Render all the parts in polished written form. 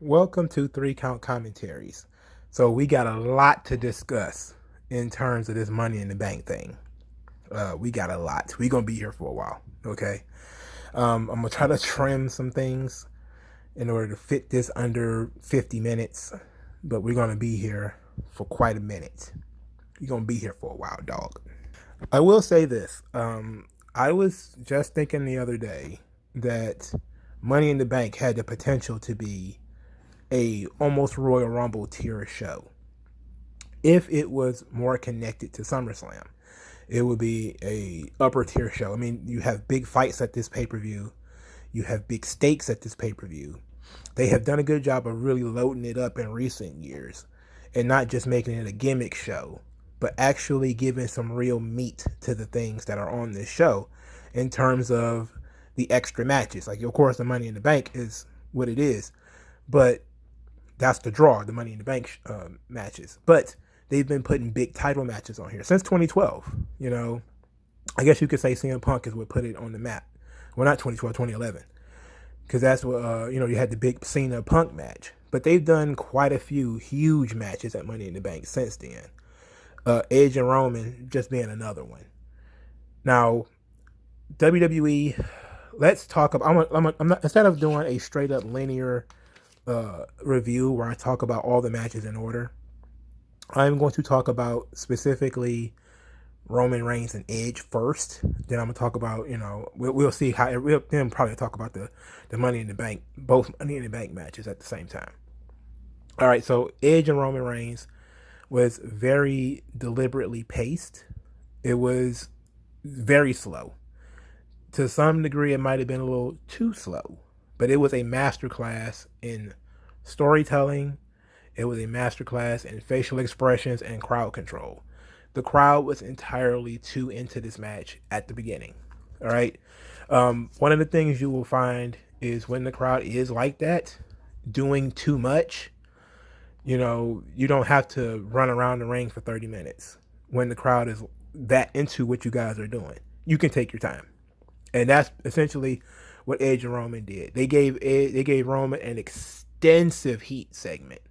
Welcome to Three Count Commentaries. So we got a lot to discuss in terms of this Money in the Bank thing. We got a lot. We're gonna be here for a while. Okay. I'm gonna try to trim some things in order to fit this under 50 minutes, but we're gonna be here for quite a minute. We're gonna be here for a while, dog. I will say this. I was just thinking the other day that Money in the Bank had the potential to be a almost Royal Rumble tier show if it was more connected to SummerSlam. It would be a upper tier show. I mean, you have big fights at this pay-per-view. You have big stakes at this pay-per-view. They have done a good job of really loading it up in recent years and not just making it a gimmick show, but actually giving some real meat to the things that are on this show in terms of the extra matches. Like, of course, the Money in the Bank is what it is, but that's the draw, the Money in the Bank matches. But they've been putting big title matches on here since 2012. You know, I guess you could say CM Punk is what put it on the map. Well, not 2012, 2011. Because that's what, you had the big Cena Punk match. But they've done quite a few huge matches at Money in the Bank since then. Edge and Roman just being another one. Now, WWE, let's talk about, I'm not, instead of doing a straight up linear review where I talk about all the matches in order, I'm going to talk about specifically Roman Reigns and Edge first. Then I'm gonna talk about, we'll see how we'll then probably talk about the Money in the Bank, both Money in the Bank matches at the same time. All right, so Edge and Roman Reigns was very deliberately paced. It was very slow. To some degree, it might have been a little too slow, but it was a masterclass in storytelling. It was a masterclass in facial expressions and crowd control. The crowd was entirely too into this match at the beginning. All right. One of the things you will find is when the crowd is like that, doing too much, you don't have to run around the ring for 30 minutes. When the crowd is that into what you guys are doing, you can take your time. And that's essentially what Edge and Roman did. They gave Roman an extensive heat segment.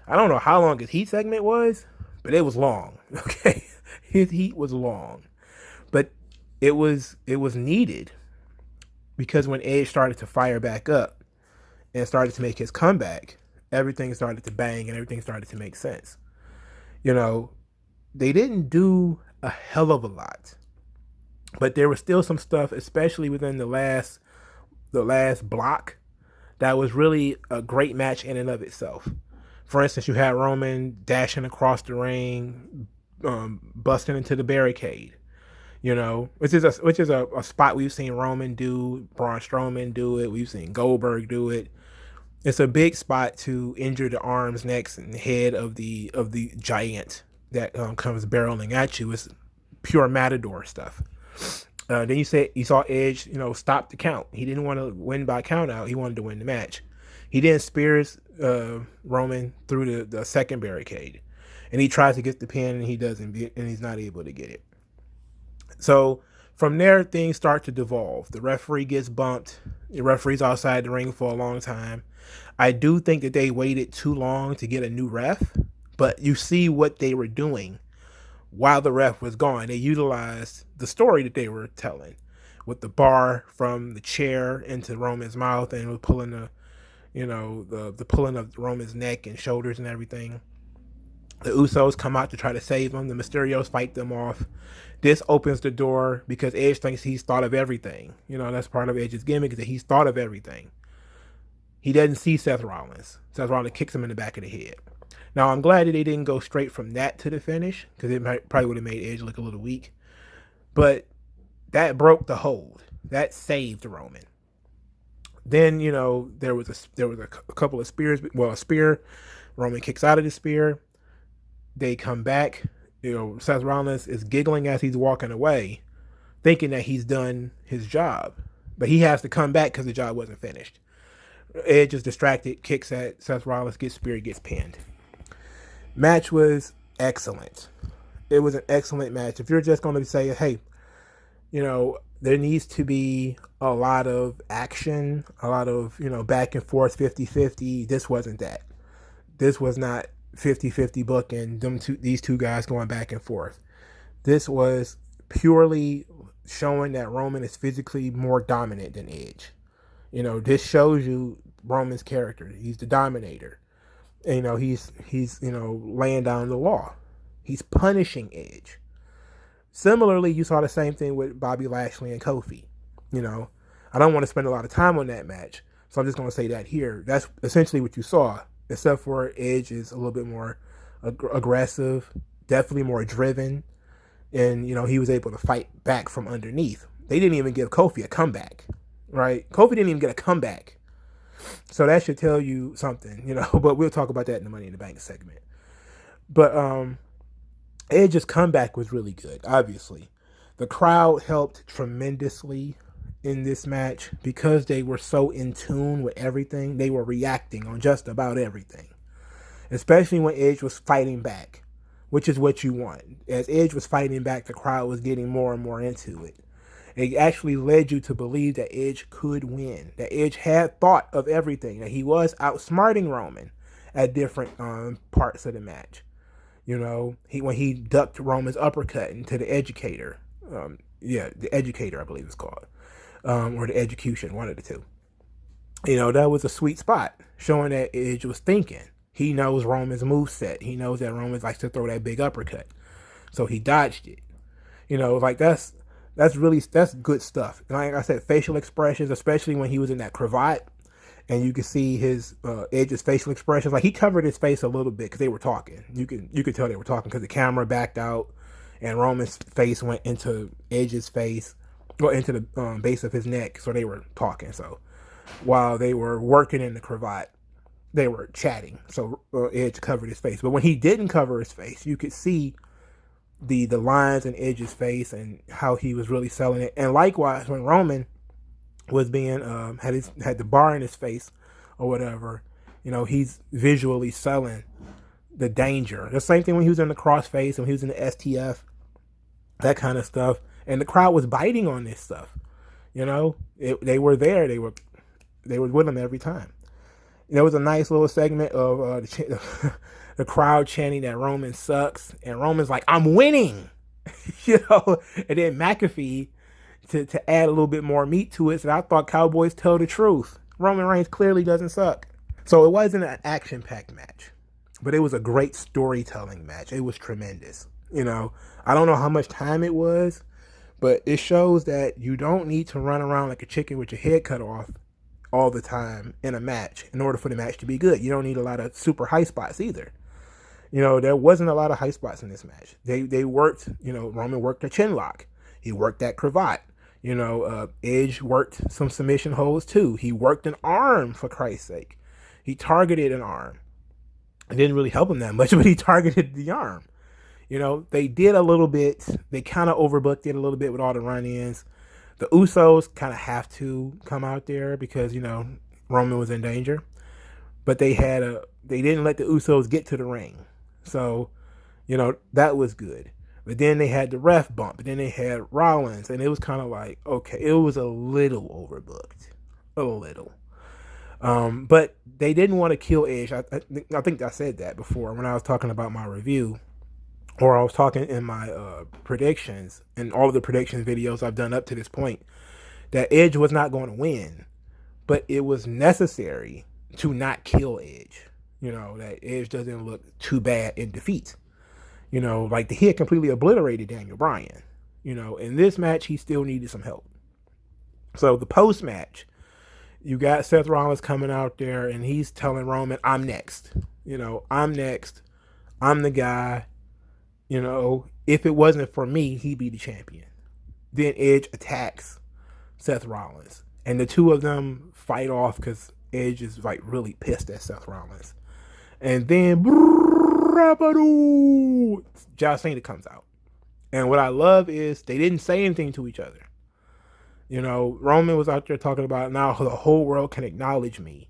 I don't know how long his heat segment was, but it was long. Okay, his heat was long, but it was needed, because when Edge started to fire back up and started to make his comeback, everything started to bang and everything started to make sense. They didn't do a hell of a lot, but there was still some stuff, especially within the last block, that was really a great match in and of itself. For instance, you had Roman dashing across the ring, busting into the barricade, which is a spot we've seen Roman do, Braun Strowman do it, we've seen Goldberg do it. It's a big spot to injure the arms, necks, and head of the giant that comes barreling at you. It's pure matador stuff. Then you saw Edge, stop the count. He didn't want to win by count out. He wanted to win the match. He then spears Roman through the second barricade, and he tries to get the pin, and he doesn't, and he's not able to get it. So from there, things start to devolve. The referee gets bumped. The referee's outside the ring for a long time. I do think that they waited too long to get a new ref, but you see what they were doing while the ref was gone. They utilized the story that they were telling with the bar from the chair into Roman's mouth, and was pulling the pulling of Roman's neck and shoulders and everything. The Usos come out to try to save him. The Mysterios fight them off. This opens the door because Edge thinks he's thought of everything. That's part of Edge's gimmick, is that he's thought of everything. He doesn't see Seth Rollins. Seth Rollins kicks him in the back of the head. Now, I'm glad that they didn't go straight from that to the finish, because it probably would have made Edge look a little weak. But that broke the hold. That saved Roman. Then, there was a couple of spears. Well, a spear. Roman kicks out of the spear. They come back. Seth Rollins is giggling as he's walking away, thinking that he's done his job. But he has to come back because the job wasn't finished. Edge is distracted, kicks at Seth Rollins, gets speared, gets pinned. Match was excellent. It was an excellent match. If you're just going to say, hey, There needs to be a lot of action, a lot of, back and forth 50-50. This wasn't that. This was not 50-50 booking these two guys going back and forth. This was purely showing that Roman is physically more dominant than Edge. This shows you Roman's character. He's the dominator. And, he's laying down the law. He's punishing Edge. Similarly, you saw the same thing with Bobby Lashley and Kofi. I don't want to spend a lot of time on that match, so I'm just going to say that here. That's essentially what you saw, except for Edge is a little bit more aggressive, definitely more driven, and he was able to fight back from underneath. They didn't even give Kofi a comeback, right? Kofi didn't even get a comeback, so that should tell you something, But we'll talk about that in the Money in the Bank segment. But Edge's comeback was really good, obviously. The crowd helped tremendously in this match because they were so in tune with everything. They were reacting on just about everything, especially when Edge was fighting back, which is what you want. As Edge was fighting back, the crowd was getting more and more into it. It actually led you to believe that Edge could win, that Edge had thought of everything, that he was outsmarting Roman at different parts of the match. When he ducked Roman's uppercut into the Educator. The Educator, I believe it's called. Or the Execution, one of the two. That was a sweet spot, showing that Edge was thinking. He knows Roman's moveset. He knows that Roman likes to throw that big uppercut. So he dodged it. That's good stuff. And like I said, facial expressions, especially when he was in that cravat, and you could see his Edge's facial expressions. Like, he covered his face a little bit because they were talking. You could tell they were talking because the camera backed out, and Roman's face went into Edge's face, or into the base of his neck. So they were talking. So while they were working in the cravat, they were chatting. So Edge covered his face. But when he didn't cover his face, you could see the lines in Edge's face and how he was really selling it. And likewise, when Roman was being had the bar in his face or whatever, he's visually selling the danger. The same thing when he was in the crossface, when he was in the STF, that kind of stuff. And the crowd was biting on this stuff. They were there. They were with him every time. There was a nice little segment of the crowd chanting that Roman sucks, and Roman's like, "I'm winning," And then McAfee, to add a little bit more meat to it, said, "I thought Cowboys tell the truth. Roman Reigns clearly doesn't suck." So it wasn't an action-packed match, but it was a great storytelling match. It was tremendous. I don't know how much time it was, but it shows that you don't need to run around like a chicken with your head cut off all the time in a match in order for the match to be good. You don't need a lot of super high spots either. There wasn't a lot of high spots in this match. They worked, Roman worked a chin lock. He worked that cravat. Edge worked some submission holds too. He worked an arm, for Christ's sake. He targeted an arm. It didn't really help him that much, but he targeted the arm. They did a little bit. They kind of overbooked it a little bit with all the run-ins. The Usos kind of have to come out there because, Roman was in danger. But they didn't let the Usos get to the ring. So, that was good. But then they had the ref bump. And then they had Rollins. And it was kind of like, okay, it was a little overbooked. A little. But they didn't want to kill Edge. I think I said that before when I was talking about my review. Or I was talking in my predictions, and all of the prediction videos I've done up to this point, that Edge was not going to win. But it was necessary to not kill Edge. That Edge doesn't look too bad in defeat. Like he had completely obliterated Daniel Bryan. In this match, he still needed some help. So the post-match, you got Seth Rollins coming out there, and he's telling Roman, "I'm next. I'm next. I'm the guy. If it wasn't for me, he'd be the champion." Then Edge attacks Seth Rollins. And the two of them fight off because Edge is like really pissed at Seth Rollins. And then John Cena comes out. And what I love is they didn't say anything to each other. Roman was out there talking about, now the whole world can acknowledge me.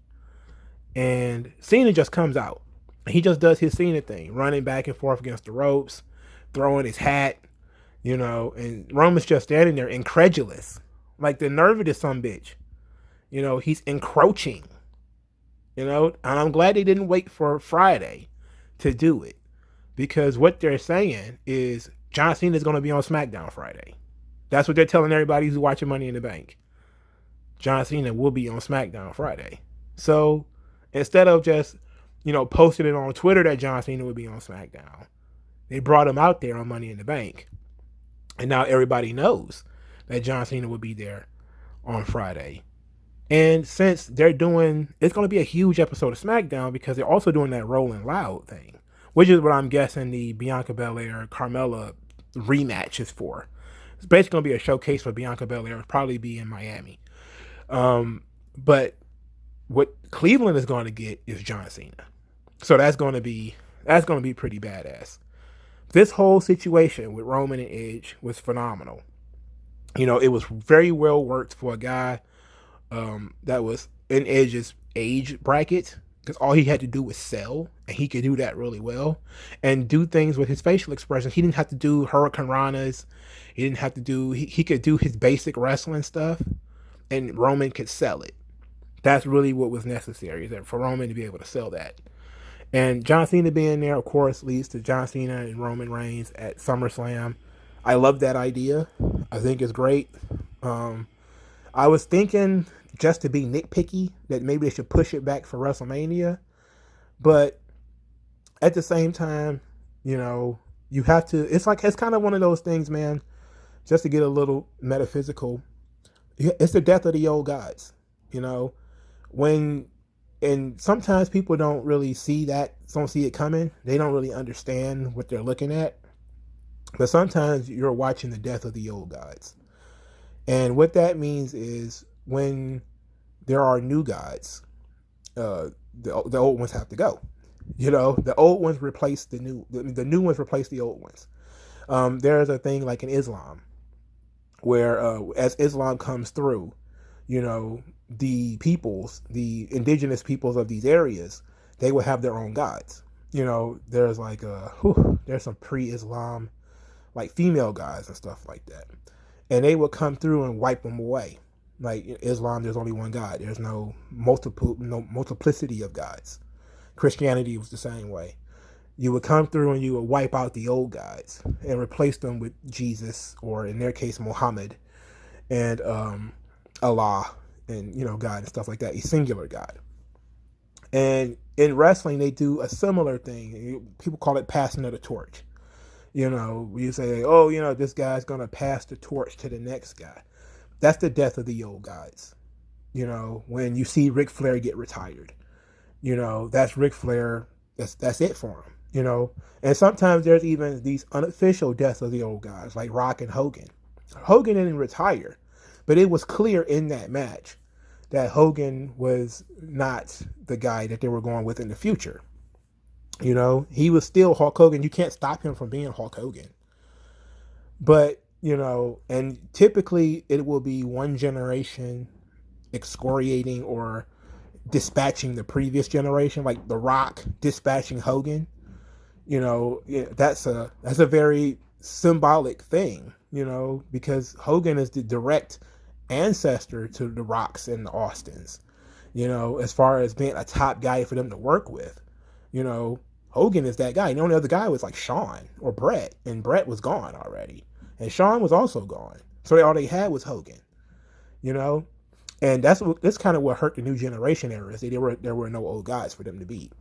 And Cena just comes out. He just does his Cena thing, running back and forth against the ropes, throwing his hat, and Roman's just standing there incredulous. Like the nerve of this son bitch. He's encroaching. And I'm glad they didn't wait for Friday to do it, because what they're saying is John Cena is going to be on SmackDown Friday. That's what they're telling everybody who's watching Money in the Bank. John Cena will be on SmackDown Friday. So instead of just, posting it on Twitter that John Cena would be on SmackDown, they brought him out there on Money in the Bank. And now everybody knows that John Cena will be there on Friday. And since they're doing, it's going to be a huge episode of SmackDown because they're also doing that Rolling Loud thing, which is what I'm guessing the Bianca Belair Carmella rematch is for. It's basically going to be a showcase for Bianca Belair. It'll probably be in Miami. But what Cleveland is going to get is John Cena. So that's going to be pretty badass. This whole situation with Roman and Edge was phenomenal. It was very well worked for a guy that was in Edge's age bracket, because all he had to do was sell, and he could do that really well, and do things with his facial expressions. He didn't have to do Hurricane Ranas. He didn't have to do. He could do his basic wrestling stuff, and Roman could sell it. That's really what was necessary, for Roman to be able to sell that. And John Cena being there, of course, leads to John Cena and Roman Reigns at SummerSlam. I love that idea. I think it's great. I was thinking, just to be nitpicky, that maybe they should push it back for WrestleMania. But at the same time, you have to, it's kind of one of those things, man, just to get a little metaphysical. It's the death of the old gods, and sometimes people don't really don't see it coming. They don't really understand what they're looking at. But sometimes you're watching the death of the old gods. And what that means is when there are new gods, the old ones have to go. The old ones replace the new ones replace the old ones. There's a thing like in Islam where as Islam comes through, the indigenous peoples of these areas, they will have their own gods. There's there's some pre-Islam like female gods and stuff like that. And they would come through and wipe them away. Like in Islam, there's only one God. There's no multiplicity of gods. Christianity was the same way. You would come through and you would wipe out the old gods and replace them with Jesus, or in their case, Muhammad, and Allah, and God and stuff like that, a singular God. And in wrestling, they do a similar thing. People call it passing of the torch. You say, oh, this guy's going to pass the torch to the next guy. That's the death of the old gods. When you see Ric Flair get retired, that's Ric Flair. That's it for him, And sometimes there's even these unofficial deaths of the old guys, like Rock and Hogan. Hogan didn't retire, but it was clear in that match that Hogan was not the guy that they were going with in the future. He was still Hulk Hogan. You can't stop him from being Hulk Hogan. But, and typically it will be one generation excoriating or dispatching the previous generation, like The Rock dispatching Hogan. That's a very symbolic thing, because Hogan is the direct ancestor to the Rocks and the Austins, as far as being a top guy for them to work with. Hogan is that guy. The only other guy was like Shawn or Brett, and Brett was gone already, and Shawn was also gone. So all they had was Hogan, and that's kind of what hurt the new generation era, is there were no old guys for them to beat.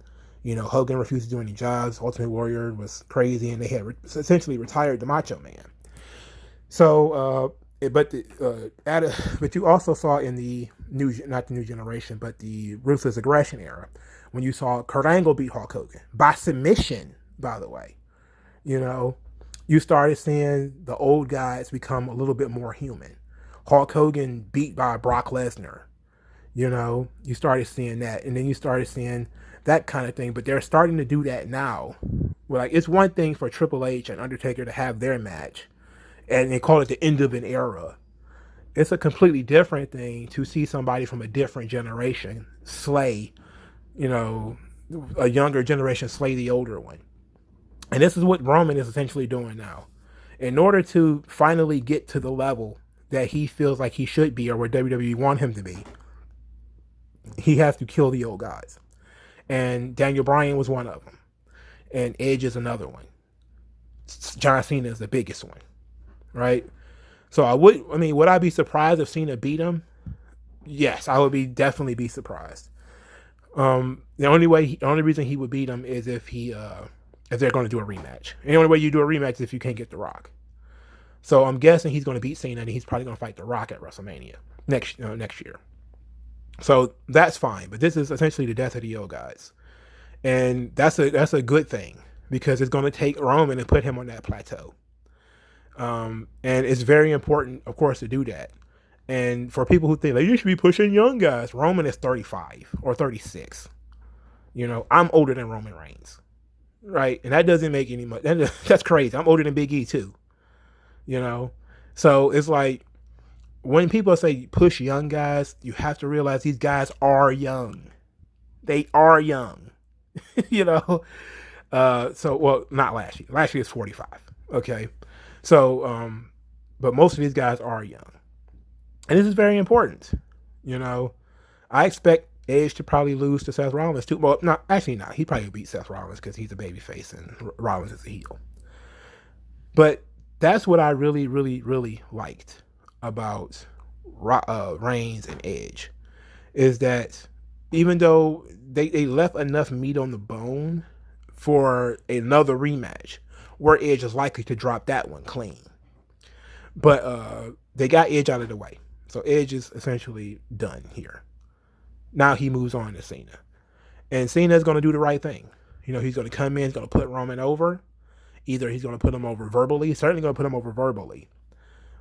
Hogan refused to do any jobs. Ultimate Warrior was crazy, and they had essentially retired the Macho Man. So, but you also saw in the not the new generation, but the Ruthless Aggression era, when you saw Kurt Angle beat Hulk Hogan by submission, by the way, you started seeing the old guys become a little bit more human. Hulk Hogan beat by Brock Lesnar, you started seeing that, and then you started seeing that kind of thing. But they're starting to do that now. It's one thing for Triple H and Undertaker to have their match, and they call it the end of an era. It's a completely different thing to see somebody from a different generation slay, a younger generation slay the older one. And this is what Roman is essentially doing now. In order to finally get to the level that he feels like he should be or where WWE want him to be, he has to kill the old guys. And Daniel Bryan was one of them. And Edge is another one. John Cena is the biggest one, right? So would I be surprised if Cena beat him? Yes, I would definitely be surprised. The only reason he would beat him is if they're going to do a rematch. And the only way you do a rematch is if you can't get The Rock. So I'm guessing he's going to beat Cena and he's probably going to fight The Rock at WrestleMania next year. So that's fine, but this is essentially the death of the old guys, and that's a good thing because it's going to take Roman and put him on that plateau. And it's very important, of course, to do that. And for people who think like you should be pushing young guys, Roman is 35 or 36. I'm older than Roman Reigns, right? And that doesn't make any much. That's crazy. I'm older than Big E too. So it's like when people say push young guys, you have to realize these guys are young. They are young. Not last year. Last year is 45. Okay. So, but most of these guys are young. And this is very important. I expect Edge to probably lose to Seth Rollins too. Well, not. He probably beat Seth Rollins because he's a babyface and Rollins is a heel. But that's what I really, really, really liked about Reigns and Edge is that even though they left enough meat on the bone for another rematch where Edge is likely to drop that one clean. But they got Edge out of the way. So Edge is essentially done here. Now he moves on to Cena. And Cena is going to do the right thing. He's going to come in, he's going to put Roman over. Either he's going to put him over verbally, certainly going to put him over verbally.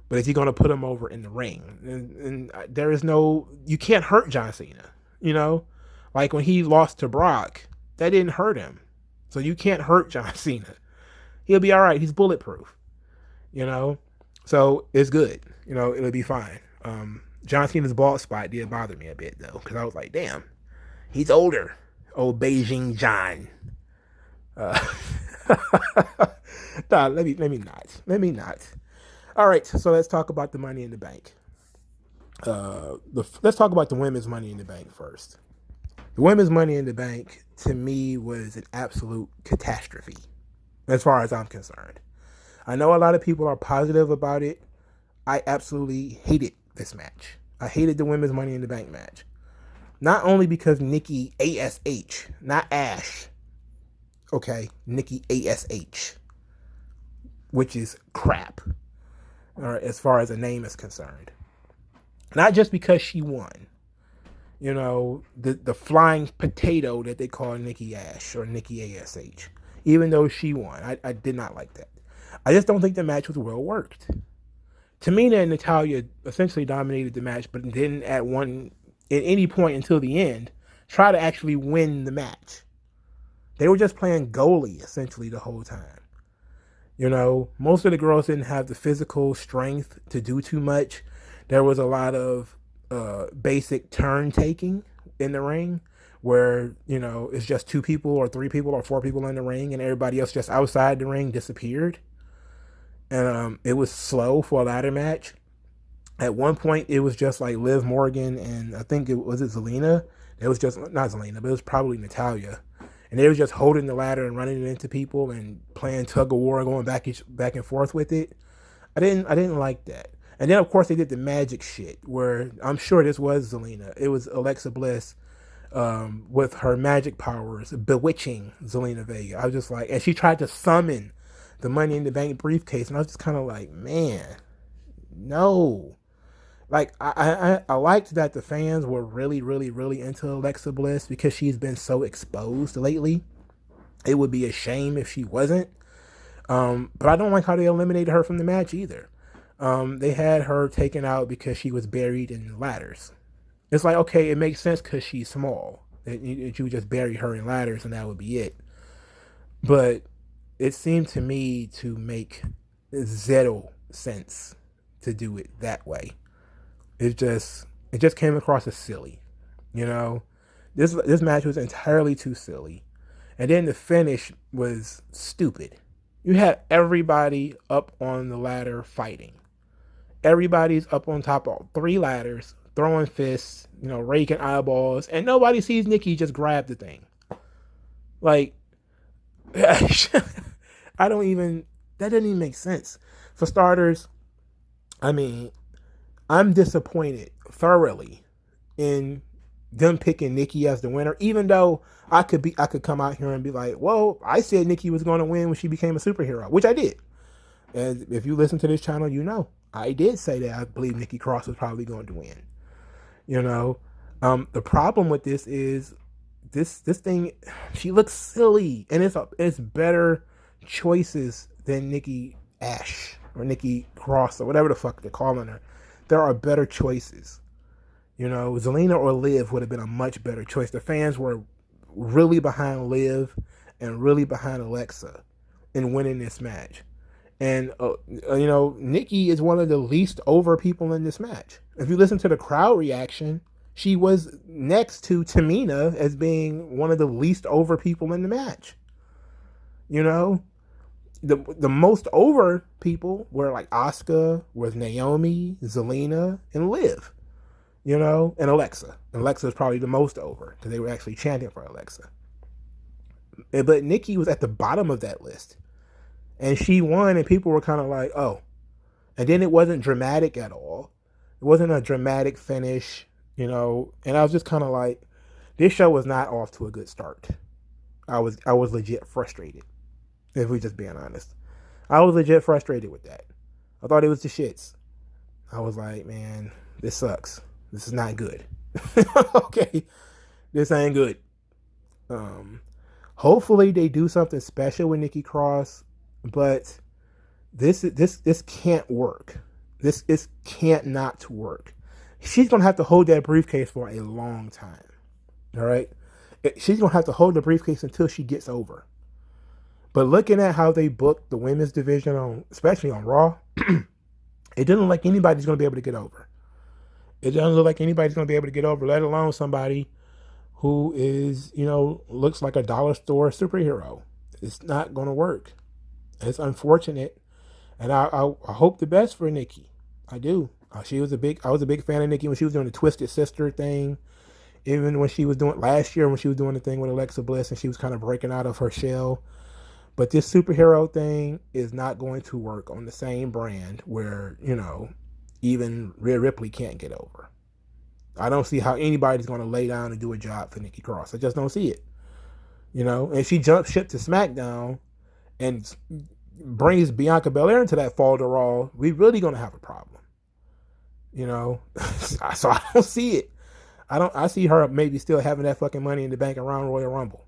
But is he going to put him over in the ring? And there is you can't hurt John Cena. Like when he lost to Brock, that didn't hurt him. So you can't hurt John Cena. He'll be all right. He's bulletproof. So it's good. It'll be fine. John Cena's bald spot did bother me a bit though, because I was like, damn, he's older. Old Beijing John. Nah, let me not. All right, so let's talk about the Money in the Bank. Let's talk about the women's Money in the Bank first. The women's Money in the Bank, to me, was an absolute catastrophe, as far as I'm concerned. I know a lot of people are positive about it. I absolutely hated this match. I hated the women's Money in the Bank match. Not only because Nikki ASH, not Ash, okay, Nikki ASH, which is crap, as far as a name is concerned. Not just because she won. The flying potato that they call Nikki Ash or Nikki ASH. Even though she won, I did not like that. I just don't think the match was well worked. Tamina and Natalya essentially dominated the match, but didn't at any point until the end try to actually win the match. They were just playing goalie essentially the whole time. Most of the girls didn't have the physical strength to do too much. There was a lot of basic turn taking in the ring where, it's just 2 people or 3 people or 4 people in the ring and everybody else just outside the ring disappeared. And it was slow for a ladder match. At one point, it was just like Liv Morgan and I think it was Zelina. It was just, not Zelina, but it was probably Natalya. And they were just holding the ladder and running it into people and playing tug of war and going back and forth with it. I didn't like that. And then, of course, they did the magic shit where I'm sure this was Zelina. It was Alexa Bliss with her magic powers bewitching Zelina Vega. I was just like, and she tried to summon the Money in the Bank briefcase. And I was just kind of like, man, no. Like, I liked that the fans were really, really, really into Alexa Bliss because she's been so exposed lately. It would be a shame if she wasn't. But I don't like how they eliminated her from the match either. They had her taken out because she was buried in ladders. It's like, okay, it makes sense because she's small. You would just bury her in ladders and that would be it. But it seemed to me to make zero sense to do it that way. It just came across as silly, This match was entirely too silly, and then the finish was stupid. You had everybody up on the ladder fighting, everybody's up on top of 3 ladders, throwing fists, raking eyeballs, and nobody sees Nikki just grab the thing. Like, I don't even, that doesn't even make sense. For starters, I mean, I'm disappointed thoroughly in them picking Nikki as the winner, even though I could come out here and be like, well, I said Nikki was going to win when she became a superhero, which I did. And if you listen to this channel, I did say that I believe Nikki Cross was probably going to win. The problem with this is this thing, she looks silly, and it's better choices than Nikki Ash or Nikki Cross or whatever the fuck they're calling her. There are better choices. Zelina or Liv would have been a much better choice. The fans were really behind Liv and really behind Alexa in winning this match. And, Nikki is one of the least over people in this match. If you listen to the crowd reaction, she was next to Tamina as being one of the least over people in the match. The most over people were like Asuka, was Naomi, Zelina, and Liv. And Alexa. Alexa is probably the most over because they were actually chanting for Alexa. But Nikki was at the bottom of that list. And she won, and people were kind of like, oh. And then it wasn't dramatic at all. It wasn't a dramatic finish, and I was just kind of like, this show was not off to a good start. I was legit frustrated, if we're just being honest. I was legit frustrated with that. I thought it was the shits. I was like, man, this sucks. This is not good. Okay. This ain't good. Hopefully they do something special with Nikki Cross, but this can't work. This can't not work. She's going to have to hold that briefcase for a long time. All right? She's going to have to hold the briefcase until she gets over. But looking at how they booked the women's division, especially on Raw, it doesn't look like anybody's going to be able to get over. It doesn't look like anybody's going to be able to get over, let alone somebody who is, looks like a dollar store superhero. It's not going to work. It's unfortunate. And I hope the best for Nikki. I do. I was a big fan of Nikki when she was doing the Twisted Sister thing. Even when she was doing last year, when she was doing the thing with Alexa Bliss and she was kind of breaking out of her shell. But this superhero thing is not going to work on the same brand where, even Rhea Ripley can't get over. I don't see how anybody's going to lay down and do a job for Nikki Cross. I just don't see it. And she jumped ship to SmackDown and brings Bianca Belair into that fall to Raw. We really going to have a problem. So I don't see it. I see her maybe still having that fucking Money in the Bank around Royal Rumble.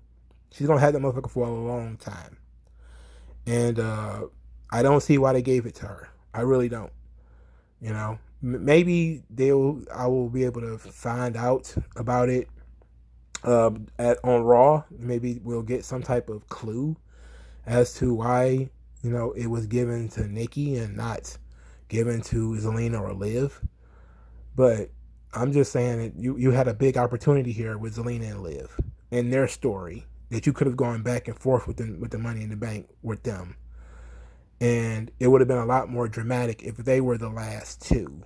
She's going to have that motherfucker for a long time. And I don't see why they gave it to her. I really don't. Maybe I will be able to find out about it on Raw. Maybe we'll get some type of clue as to why, it was given to Nikki and not given to Zelina or Liv. But I'm just saying that you had a big opportunity here with Zelina and Liv and their story that you could have gone back and forth with the Money in the Bank with them. And it would have been a lot more dramatic if they were the last two.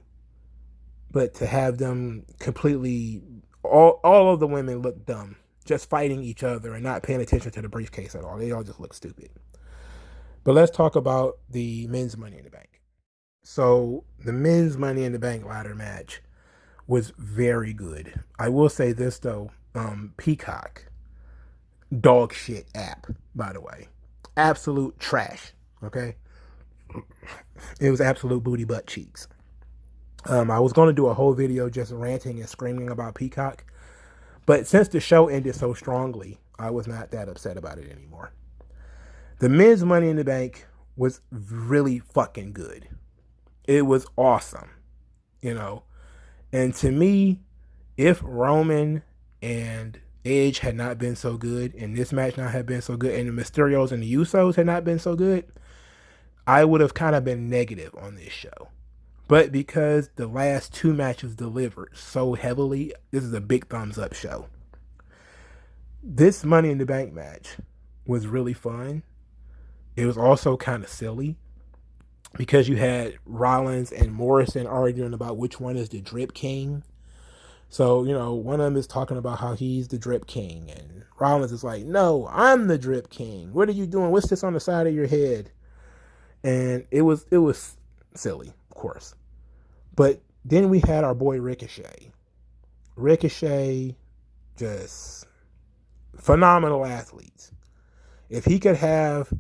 But to have them completely, all of the women look dumb, just fighting each other and not paying attention to the briefcase at all. They all just look stupid. But let's talk about the men's Money in the Bank. So the men's Money in the Bank ladder match was very good. I will say this though, Peacock, dog shit app, by the way. Absolute trash, okay? It was absolute booty butt cheeks. I was going to do a whole video just ranting and screaming about Peacock, but since the show ended so strongly, I was not that upset about it anymore. The men's Money in the Bank was really fucking good. It was awesome, And to me, if Roman and Edge had not been so good, and this match not had been so good, and the Mysterios and the Usos had not been so good, I would have kind of been negative on this show. But because the last two matches delivered so heavily, this is a big thumbs up show. This Money in the Bank match was really fun. It was also kind of silly. because you had Rollins and Morrison arguing about which one is the drip king. So, one of them is talking about how he's the drip king, and Rollins is like, no, I'm the drip king. What are you doing? What's this on the side of your head? And it was silly, of course. But then we had our boy Ricochet. Ricochet, just phenomenal athletes. If he could have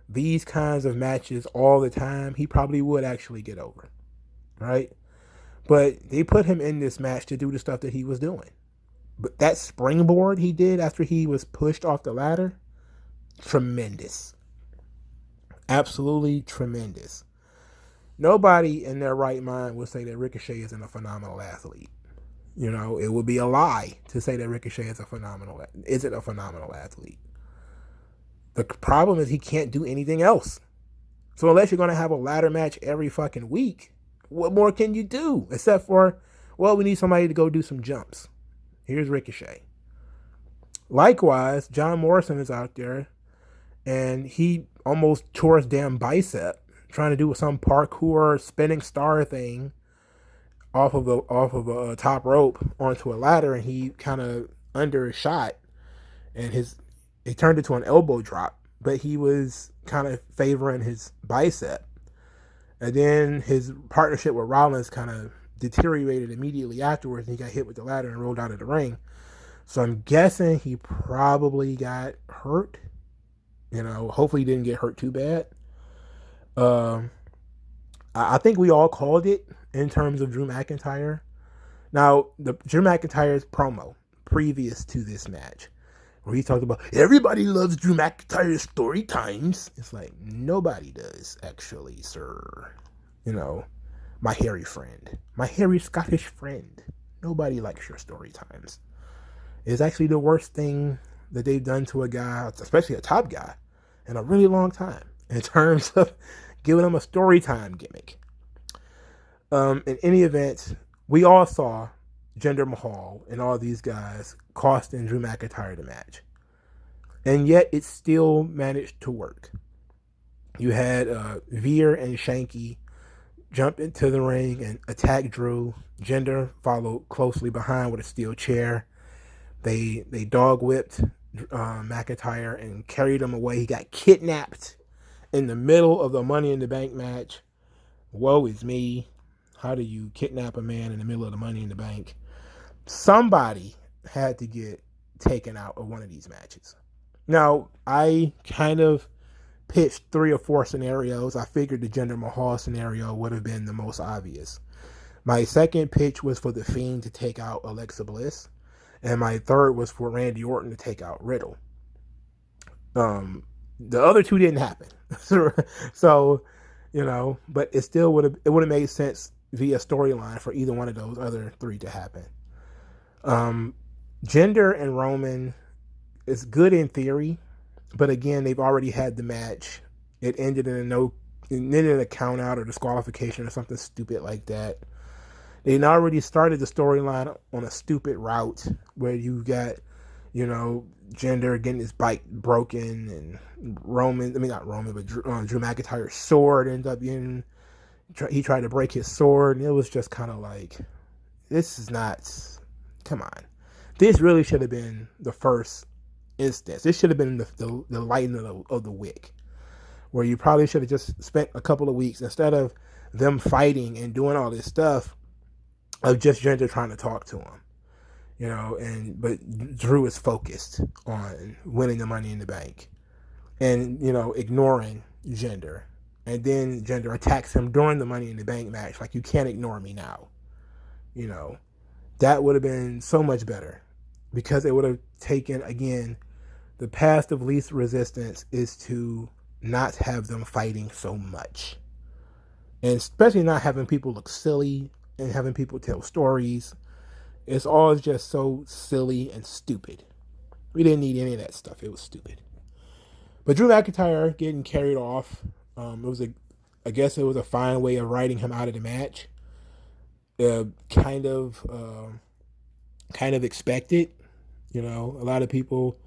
these kinds of matches all the time, he probably would actually get over, right? But they put him in this match to do the stuff that he was doing. But that springboard he did after he was pushed off the ladder, tremendous. Absolutely tremendous. Nobody in their right mind would say that Ricochet isn't a phenomenal athlete. It would be a lie to say that Ricochet isn't a phenomenal athlete. The problem is he can't do anything else. So unless you're going to have a ladder match every fucking week, what more can you do? Except for, well, we need somebody to go do some jumps. Here's Ricochet. Likewise, John Morrison is out there, and he almost tore his damn bicep trying to do some parkour spinning star thing off of a top rope onto a ladder, and he kind of undershot, and it turned into an elbow drop, but he was kind of favoring his bicep. And then his partnership with Rollins kind of deteriorated immediately afterwards, and he got hit with the ladder and rolled out of the ring. So I'm guessing he probably got hurt. Hopefully he didn't get hurt too bad. I think we all called it in terms of Drew McIntyre. Now, the Drew McIntyre's promo previous to this match, where he talked about everybody loves Drew McIntyre's story times. It's like, nobody does, actually, sir. My hairy friend, my hairy Scottish friend. Nobody likes your story times. It's actually the worst thing that they've done to a guy, especially a top guy, in a really long time, in terms of giving him a story time gimmick. In any event, we all saw Jinder Mahal and all these guys costing Drew McIntyre the match. And yet it still managed to work. You had Veer and Shanky jump into the ring and attack Drew. Jinder followed closely behind with a steel chair. They dog whipped McIntyre and carried him away. He got kidnapped in the middle of the Money in the Bank match. Woe is me. How do you kidnap a man in the middle of the Money in the Bank? Somebody had to get taken out of one of these matches. Now, I kind of pitched 3 or 4 scenarios. I figured the Jinder Mahal scenario would have been the most obvious. My second pitch was for The Fiend to take out Alexa Bliss. And my third was for Randy Orton to take out Riddle. The other 2 didn't happen. So, but it still would have made sense via storyline for either one of those other 3 to happen. Jinder and Roman is good in theory, but again, they've already had the match. It ended in a count out or disqualification or something stupid like that. They already started the storyline on a stupid route where you got, Jinder getting his bike broken, and Drew McIntyre's sword ended up getting, he tried to break his sword, and it was just kind of like, this is not, come on. This really should have been the first instance. This should have been the lighting of the wick, where you probably should have just spent a couple of weeks, instead of them fighting and doing all this stuff, of just Jinder trying to talk to him, but Drew is focused on winning the Money in the Bank, and ignoring Jinder, and then Jinder attacks him during the Money in the Bank match, like, you can't ignore me now. That would have been so much better, because it would have taken, again, the path of least resistance is to not have them fighting so much, and especially not having people look silly and having people tell stories. It's all just so silly and stupid. We didn't need any of that stuff. It was stupid. But Drew McIntyre getting carried off, I guess it was a fine way of writing him out of the match. Kind of expected. A lot of people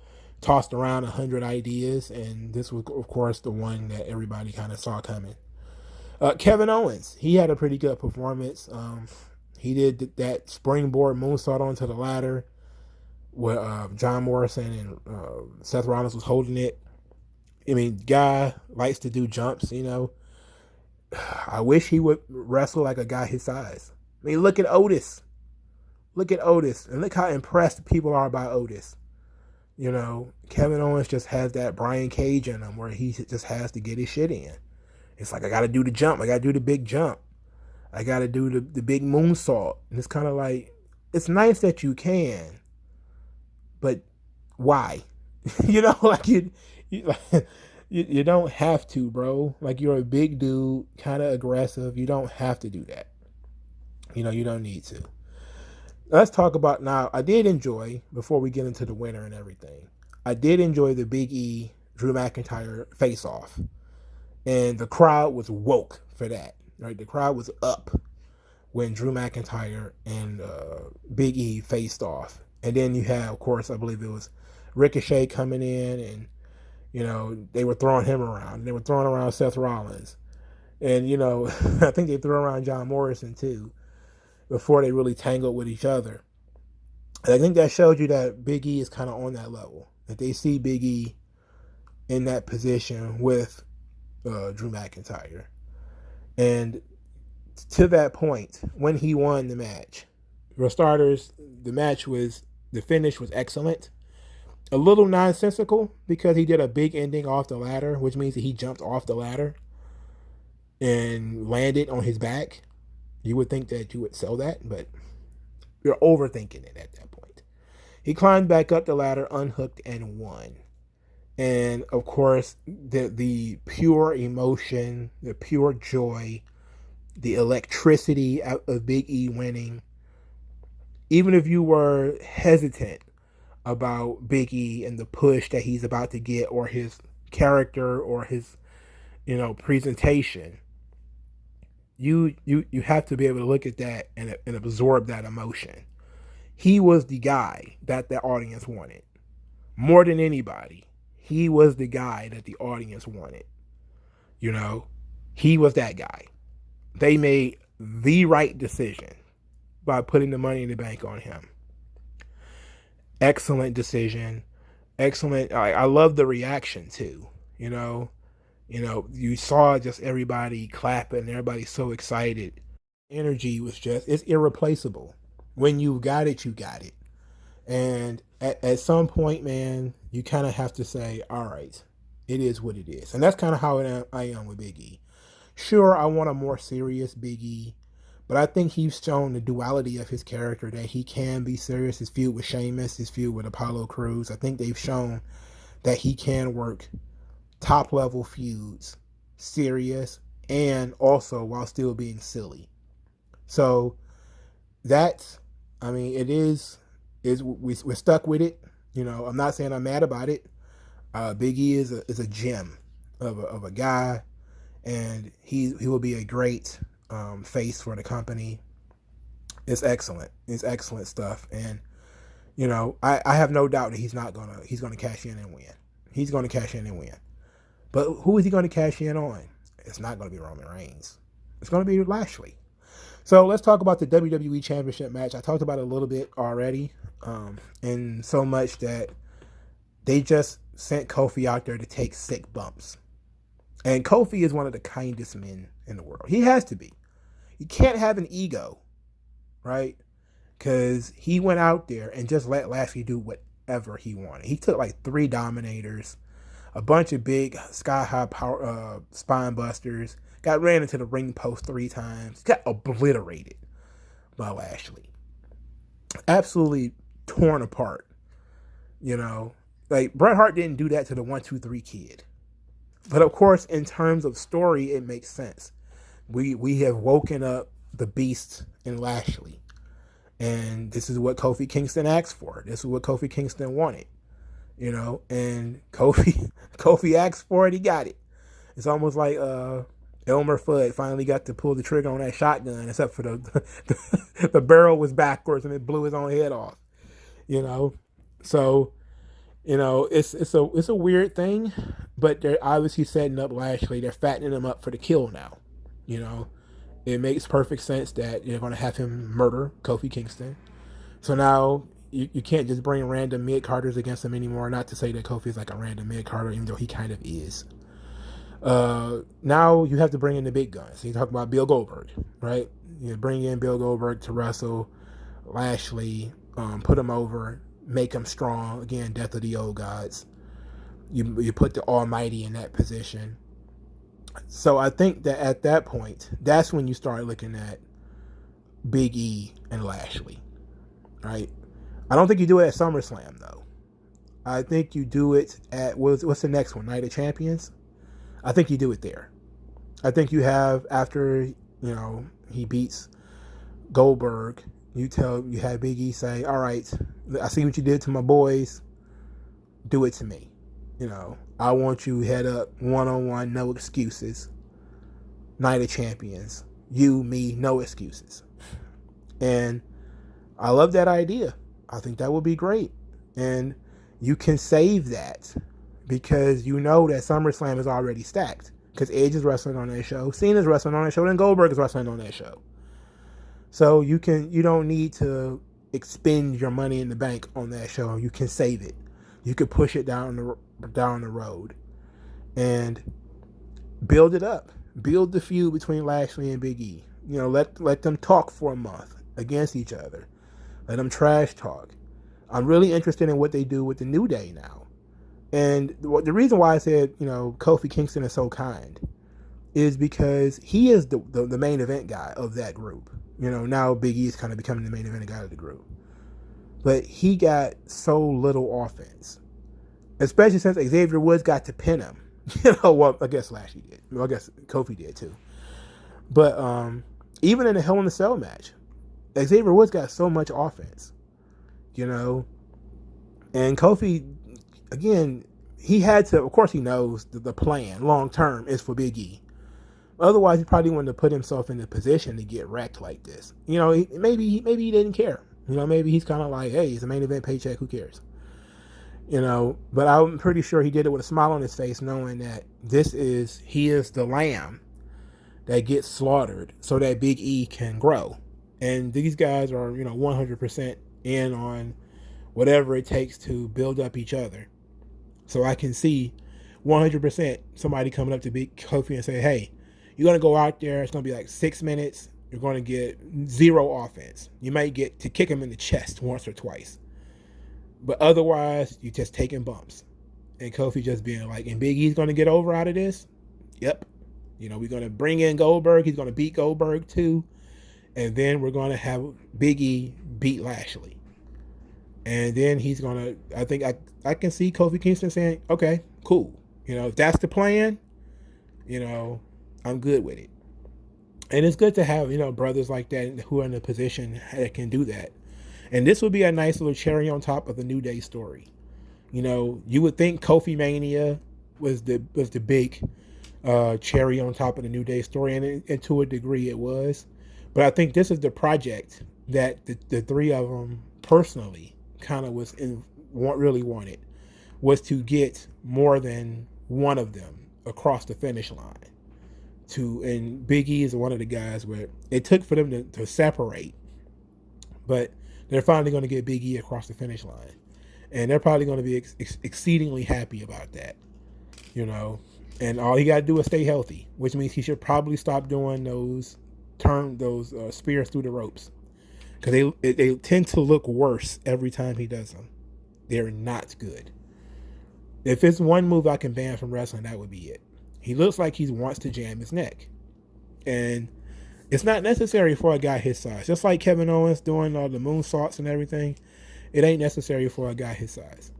tossed around 100 ideas, and this was, of course, the one that everybody kind of saw coming. Kevin Owens, he had a pretty good performance. He did that springboard moonsault onto the ladder where John Morrison and Seth Rollins was holding it. I mean, guy likes to do jumps, you know. I wish he would wrestle like a guy his size. I mean, look at Otis. Look at Otis. And look how impressed people are by Otis. You know, Kevin Owens just has that Brian Cage in him where he just has to get his shit in. It's like, I got to do the jump. I got to do the big jump. I got to do the big moonsault. And it's kind of like, it's nice that you can, but why? You know, like you don't have to, bro. Like, you're a big dude, kind of aggressive. You don't have to do that. You know, you don't need to. Let's talk about now. I did enjoy, before we get into the winner and everything, I did enjoy the Big E Drew McIntyre face off. And the crowd was woke for that. Right? The crowd was up when Drew McIntyre and Big E faced off. And then you have, of course, I believe it was Ricochet coming in, and, you know, they were throwing him around. They were throwing around Seth Rollins. And, you know, I think they threw around John Morrison, too, before they really tangled with each other. And I think that showed you that Big E is kind of on that level. That they see Big E in that position with Drew McIntyre. And to that point, when he won the match, for starters, the finish was excellent. A little nonsensical because he did a big ending off the ladder, which means that he jumped off the ladder and landed on his back. You would think that you would sell that, but you're overthinking it at that point. He climbed back up the ladder, unhooked, and won. And of course, the pure emotion, the pure joy, the electricity of Big E winning. Even if you were hesitant about Big E and the push that he's about to get, or his character, or his, you know, presentation, you have to be able to look at that and absorb that emotion. He was the guy that the audience wanted. More than anybody, he was the guy that the audience wanted. You know, he was that guy. They made the right decision by putting the Money in the Bank on him. Excellent decision. Excellent. I love the reaction too. You know, you saw just everybody clapping, everybody so excited. Energy was it's irreplaceable. When you got it, you got it. And at some point, man, you kind of have to say, all right, it is what it is. And that's kind of how I am with Big E. Sure, I want a more serious Big E, but I think he's shown the duality of his character, that he can be serious. His feud with Sheamus, his feud with Apollo Crews, I think they've shown that he can work top-level feuds, serious, and also while still being silly. So that's, I mean, we're stuck with it. You know, I'm not saying I'm mad about it. Big E is a gem of a guy, and he will be a great face for the company. It's excellent. It's excellent stuff, and you know, I have no doubt that he's gonna cash in and win. He's gonna cash in and win. But who is he gonna cash in on? It's not gonna be Roman Reigns. It's gonna be Lashley. So let's talk about the WWE Championship match. I talked about it a little bit already, and so much that they just sent Kofi out there to take sick bumps. And Kofi is one of the kindest men in the world. He has to be. You can't have an ego, right? Because he went out there and just let Lashley do whatever he wanted. He took like 3 dominators, a bunch of big sky-high power spine busters, got ran into the ring post 3 times, got obliterated by Lashley. Absolutely torn apart. You know, like Bret Hart didn't do that to the 1-2-3 Kid. But of course, in terms of story, it makes sense. We have woken up the beast in Lashley. And this is what Kofi Kingston asked for. This is what Kofi Kingston wanted. You know, and Kofi asked for it, he got it. It's almost like Elmer Fudd finally got to pull the trigger on that shotgun, except for the barrel was backwards and it blew his own head off. You know, so you know it's a weird thing, but they're obviously setting up Lashley. They're fattening him up for the kill now. You know, it makes perfect sense that you're going to have him murder Kofi Kingston. So now you can't just bring random mid-carders against him anymore. Not to say that Kofi is like a random mid-carder, even though he kind of is. Now you have to bring in the big guns. You talk about Bill Goldberg, right? You bring in Bill Goldberg to wrestle Lashley, put him over, make him strong. Again, death of the old gods. You put the Almighty in that position. So I think that at that point, that's when you start looking at Big E and Lashley, right? I don't think you do it at SummerSlam, though. I think you do it at, what's the next one? Night of Champions? I think you do it there. I think you have, after, he beats Goldberg, you have Big E say, all right, I see what you did to my boys. Do it to me. I want you head up one-on-one, no excuses. Night of Champions. You, me, no excuses. And I love that idea. I think that would be great. And you can save that because you know that SummerSlam is already stacked. Because Edge is wrestling on that show, Cena's wrestling on that show, and Goldberg is wrestling on that show. So you don't need to expend your money in the bank on that show. You can save it. You could push it down the road and build it up. Build the feud between Lashley and Big E. Let them talk for a month against each other. Let them trash talk. I'm really interested in what they do with the New Day now. And the reason why I said, Kofi Kingston is so kind is because he is the main event guy of that group. Now Big E is kind of becoming the main event guy of the group. But he got so little offense, especially since Xavier Woods got to pin him. Well, I guess Lashley did. Well, I guess Kofi did too. But even in the Hell in a Cell match, Xavier Woods got so much offense, and Kofi, again, he had to, of course he knows the plan long term is for Big E. Otherwise, he probably wouldn't have put himself in the position to get wrecked like this. Maybe he didn't care. Maybe he's kind of like, hey, it's a main event paycheck, who cares? But I'm pretty sure he did it with a smile on his face, knowing that he is the lamb that gets slaughtered so that Big E can grow. And these guys are, 100% in on whatever it takes to build up each other. So I can see 100% somebody coming up to Big Kofi and say, hey, you're going to go out there. It's going to be like 6 minutes. You're going to get zero offense. You might get to kick him in the chest once or twice. But otherwise, you're just taking bumps. And Kofi just being like, and Big E's going to get over out of this? Yep. We're going to bring in Goldberg. He's going to beat Goldberg too. And then we're going to have Big E beat Lashley. And then he's going to, I think I can see Kofi Kingston saying, okay, cool. If that's the plan, I'm good with it. And it's good to have, brothers like that who are in a position that can do that. And this would be a nice little cherry on top of the New Day story. You would think Kofi Mania was the big cherry on top of the New Day story, and to a degree it was. But I think this is the project that the three of them personally kind of really wanted, was to get more than one of them across the finish line. And Big E is one of the guys where it took for them to separate, but they're finally going to get Big E across the finish line. And they're probably going to be exceedingly happy about that, And all he got to do is stay healthy, which means he should probably stop doing those spears through the ropes. Because they tend to look worse every time he does them. They're not good. If it's one move I can ban from wrestling, that would be it. He looks like he wants to jam his neck. And it's not necessary for a guy his size. Just like Kevin Owens doing all the moonsaults and everything, it ain't necessary for a guy his size.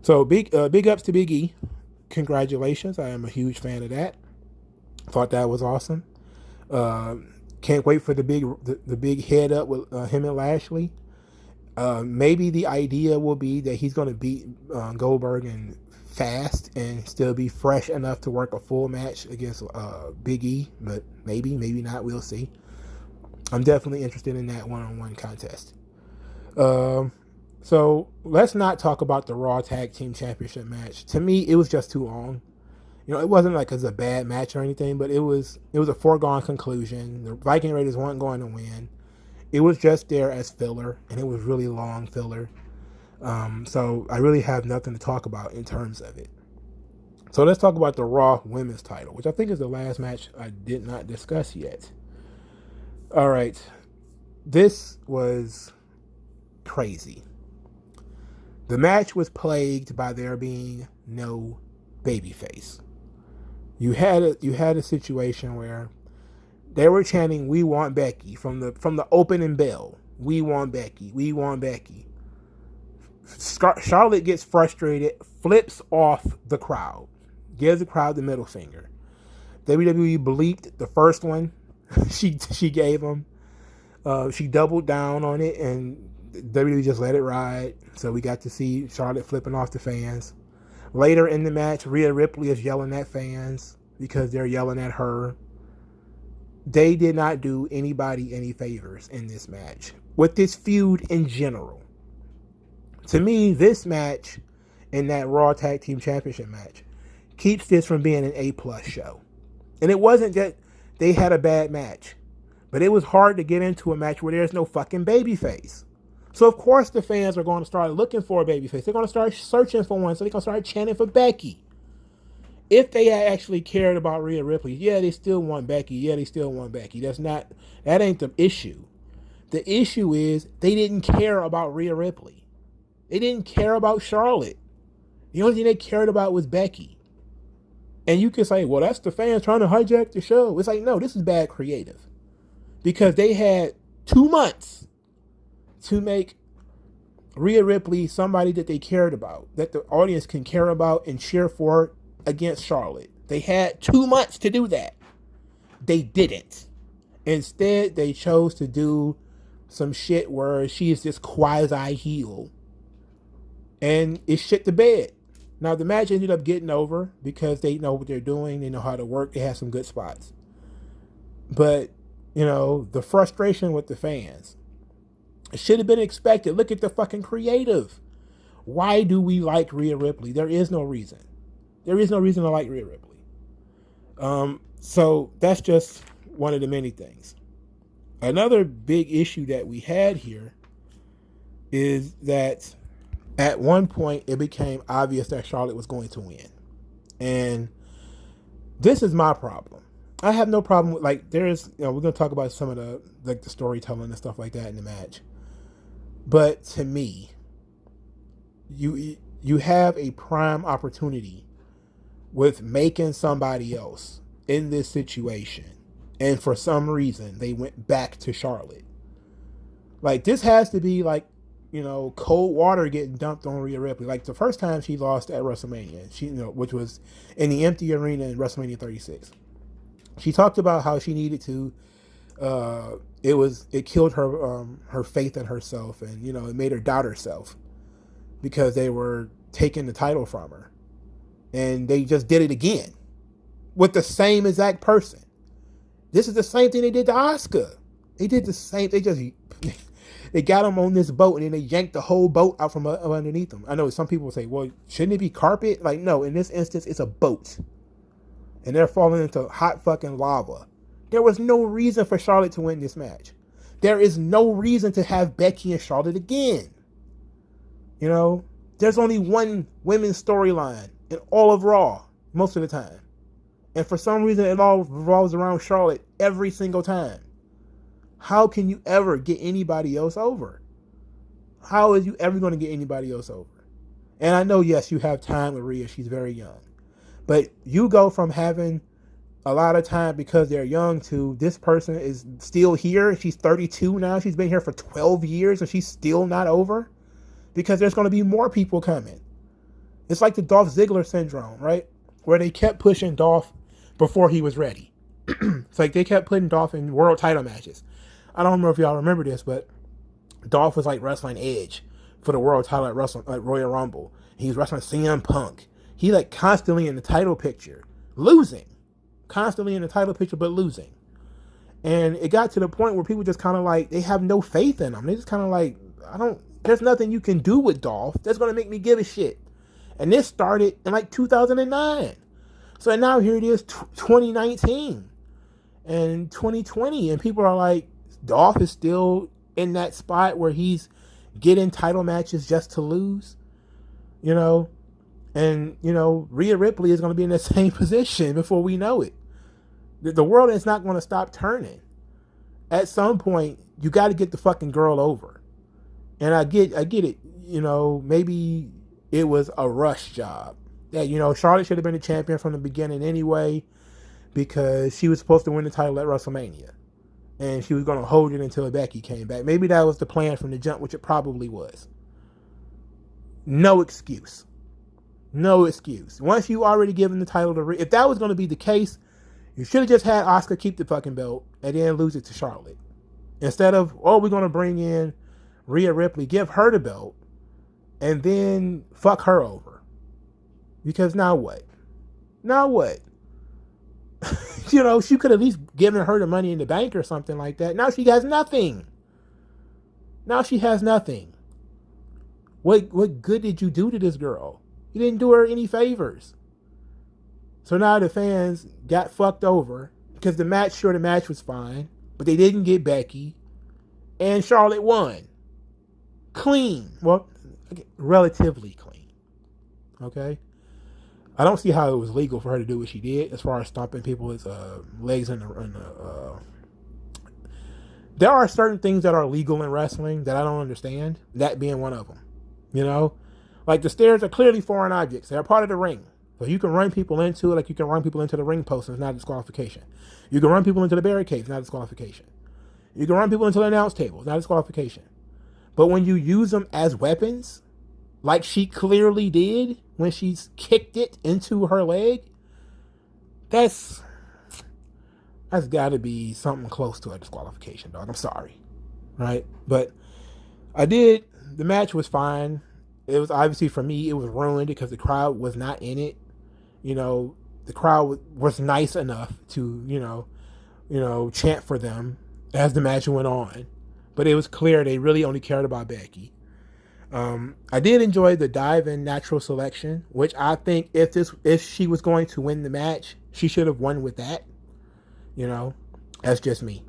So big ups to Big E. Congratulations. I am a huge fan of that. Thought that was awesome. Can't wait for the big head up with him and Lashley. Maybe the idea will be that he's going to beat Goldberg and fast and still be fresh enough to work a full match against Big E, but maybe not. We'll see. I'm definitely interested in that one-on-one contest. So let's not talk about the Raw Tag Team Championship match. To me, it was just too long. You know, it wasn't like it was a bad match or anything, but it was a foregone conclusion. The Viking Raiders weren't going to win. It was just there as filler, and it was really long filler. So I really have nothing to talk about in terms of it. So let's talk about the Raw Women's title, which I think is the last match I did not discuss yet. All right. This was crazy. The match was plagued by there being no babyface. You had a situation where they were chanting, "We want Becky" from the opening bell. "We want Becky. We want Becky." Charlotte gets frustrated, flips off the crowd, gives the crowd the middle finger. WWE bleeped the first one she gave them. She doubled down on it, and WWE just let it ride. So we got to see Charlotte flipping off the fans. Later in the match, Rhea Ripley is yelling at fans because they're yelling at her. They did not do anybody any favors in this match, with this feud in general. To me, this match and that Raw Tag Team Championship match keeps this from being an A+ show. And it wasn't that they had a bad match, but it was hard to get into a match where there's no fucking babyface. So of course the fans are going to start looking for a babyface. They're going to start searching for one, so they're going to start chanting for Becky. If they had actually cared about Rhea Ripley, yeah, they still want Becky. Yeah, they still want Becky. That ain't the issue. The issue is they didn't care about Rhea Ripley. They didn't care about Charlotte. The only thing they cared about was Becky. And you can say, well, that's the fans trying to hijack the show. It's like, no, this is bad creative. Because they had 2 months to make Rhea Ripley somebody that they cared about, that the audience can care about and cheer for against Charlotte. They had 2 months to do that. They didn't. Instead, they chose to do some shit where she is this quasi heel. And it shit the bed. Now, the match ended up getting over because they know what they're doing. They know how to work. They have some good spots. But, you know, the frustration with the fans, it should have been expected. Look at the fucking creative. Why do we like Rhea Ripley? There is no reason. There is no reason to like Rhea Ripley. So that's just one of the many things. Another big issue that we had here is that at one point it became obvious that Charlotte was going to win. And this is my problem. I have no problem with, like, there's, you know, we're going to talk about some of the, like, the storytelling and stuff like that in the match. But to me, you have a prime opportunity with making somebody else in this situation. And for some reason, they went back to Charlotte. Like, this has to be like, you know, cold water getting dumped on Rhea Ripley. Like the first time she lost at WrestleMania, which was in the empty arena in WrestleMania 36. She talked about how she needed to. It killed her faith in herself, and you know, it made her doubt herself because they were taking the title from her, and they just did it again with the same exact person. This is the same thing they did to Asuka. They did the same. They got them on this boat, and then they yanked the whole boat out from underneath them. I know some people say, well, shouldn't it be carpet? Like, no, in this instance, it's a boat. And they're falling into hot fucking lava. There was no reason for Charlotte to win this match. There is no reason to have Becky and Charlotte again. You know, there's only one women's storyline in all of Raw most of the time. And for some reason, it all revolves around Charlotte every single time. How can you ever get anybody else over? How is you ever going to get anybody else over? And I know, yes, you have time with Rhea. She's very young. But you go from having a lot of time because they're young to this person is still here. She's 32 now. She's been here for 12 years and she's still not over because there's going to be more people coming. It's like the Dolph Ziggler syndrome, right? Where they kept pushing Dolph before he was ready. It's like they kept putting Dolph in world title matches. I don't know if y'all remember this, but Dolph was like wrestling Edge for the world title at Royal Rumble. He was wrestling CM Punk. He like constantly in the title picture, losing. Constantly in the title picture, but losing. And it got to the point where people just kind of like, they have no faith in him. They just kind of like, there's nothing you can do with Dolph that's going to make me give a shit. And this started in like 2009. So now here it is, 2019 and 2020, and people are like, Dolph is still in that spot where he's getting title matches just to lose, you know, and Rhea Ripley is going to be in the same position before we know it. The world is not going to stop turning. At some point, you got to get the fucking girl over. And I get it. Maybe it was a rush job. That, Charlotte should have been the champion from the beginning anyway, because she was supposed to win the title at WrestleMania. And she was going to hold it until Becky came back. Maybe that was the plan from the jump, which it probably was. No excuse. No excuse. Once you already given the title to Rhea, if that was going to be the case, you should have just had Asuka keep the fucking belt and then lose it to Charlotte. Instead of, we're going to bring in Rhea Ripley, give her the belt, and then fuck her over. Because now what? Now what? She could at least given her the Money in the Bank or something like that. Now she has nothing. Now she has nothing. What good did you do to this girl? You didn't do her any favors. So now the fans got fucked over because the match was fine, but they didn't get Becky, and Charlotte won. Clean. Well, relatively clean. Okay? I don't see how it was legal for her to do what she did as far as stomping people's legs in the There are certain things that are legal in wrestling that I don't understand, that being one of them. Like the stairs are clearly foreign objects. They're part of the ring. So you can run people into it like you can run people into the ring post, and it's not a disqualification. You can run people into the barricades, not a disqualification. You can run people into the announce table, not a disqualification. But when you use them as weapons, like she clearly did when she kicked it into her leg, that's got to be something close to a disqualification, dog. I'm sorry, right? But the match was fine. It was obviously, for me, it was ruined because the crowd was not in it. The crowd was nice enough to, chant for them as the match went on. But it was clear they really only cared about Becky. I did enjoy the dive in natural selection, which I think if she was going to win the match, she should have won with that. That's just me.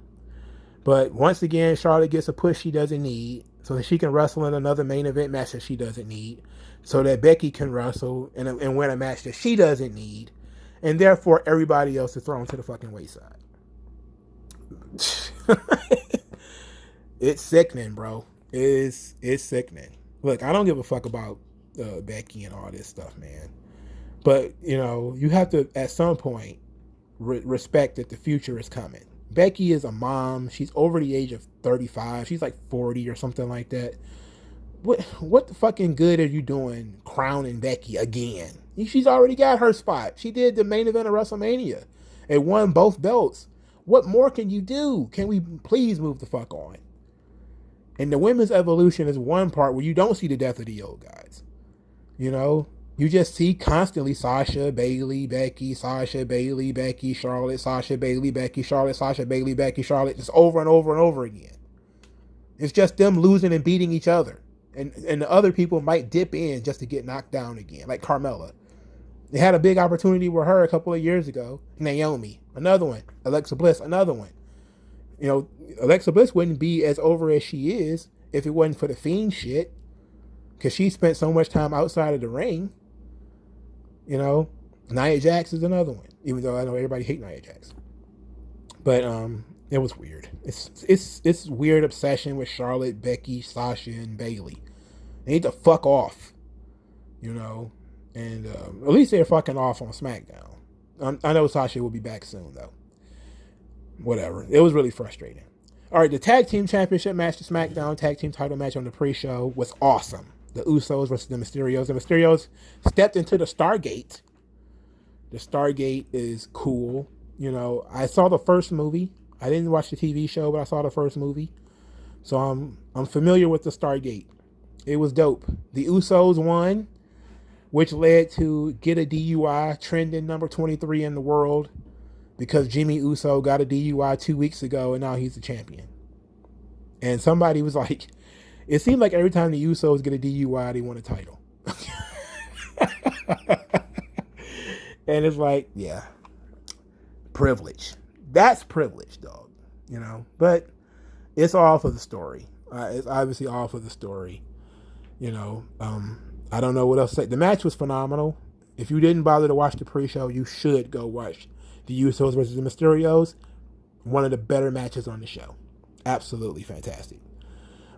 But once again, Charlotte gets a push she doesn't need, so that she can wrestle in another main event match that she doesn't need, so that Becky can wrestle and win a match that she doesn't need, and therefore everybody else is thrown to the fucking wayside. It's sickening, bro. It's sickening. Look, I don't give a fuck about Becky and all this stuff, man. But, you have to, at some point, respect that the future is coming. Becky is a mom. She's over the age of 35. She's like 40 or something like that. What the fucking good are you doing crowning Becky again? She's already got her spot. She did the main event of WrestleMania and won both belts. What more can you do? Can we please move the fuck on? And the women's evolution is one part where you don't see the death of the old guys. You just see constantly Sasha, Bayley, Becky, Sasha, Bayley, Becky, Charlotte, Sasha, Bayley, Becky, Charlotte, Sasha, Bayley, Becky, Charlotte, just over and over and over again. It's just them losing and beating each other. And the other people might dip in just to get knocked down again, like Carmella. They had a big opportunity with her a couple of years ago. Naomi, another one. Alexa Bliss, another one. Alexa Bliss wouldn't be as over as she is if it wasn't for the Fiend shit, because she spent so much time outside of the ring. Nia Jax is another one, even though I know everybody hates Nia Jax. But it was weird. It's weird obsession with Charlotte, Becky, Sasha, and Bayley. They need to fuck off, and at least they're fucking off on SmackDown. I know Sasha will be back soon, though. Whatever. It was really frustrating. All right, the Tag Team Championship match, the SmackDown Tag Team title match on the pre-show was awesome. The Usos versus the Mysterios. The Mysterios stepped into the Stargate. The Stargate is cool. I saw the first movie. I didn't watch the TV show, but I saw the first movie. So I'm familiar with the Stargate. It was dope. The Usos won, which led to Get a DUI trending number 23 in the world, because Jimmy Uso got a DUI 2 weeks ago and now he's the champion. And somebody was like, it seemed like every time the Usos get a DUI, they win a title. And it's like, yeah, privilege. That's privilege, dog. You know, but it's all for the story. It's obviously all for the story. You know, I don't know what else to say. The match was phenomenal. If you didn't bother to watch the pre-show, you should go watch the Usos versus the Mysterios. One of the better matches on the show. Absolutely fantastic.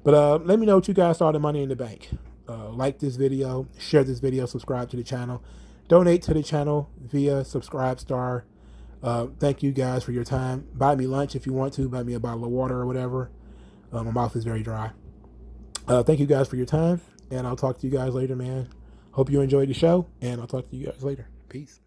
But let me know what you guys thought of Money in the Bank. Like this video, share this video, subscribe to the channel, donate to the channel via Subscribe Star. Thank you guys for your time. Buy me lunch if you want to. Buy me a bottle of water or whatever. My mouth is very dry. Thank you guys for your time, and I'll talk to you guys later, man. Hope you enjoyed the show, and I'll talk to you guys later. Peace.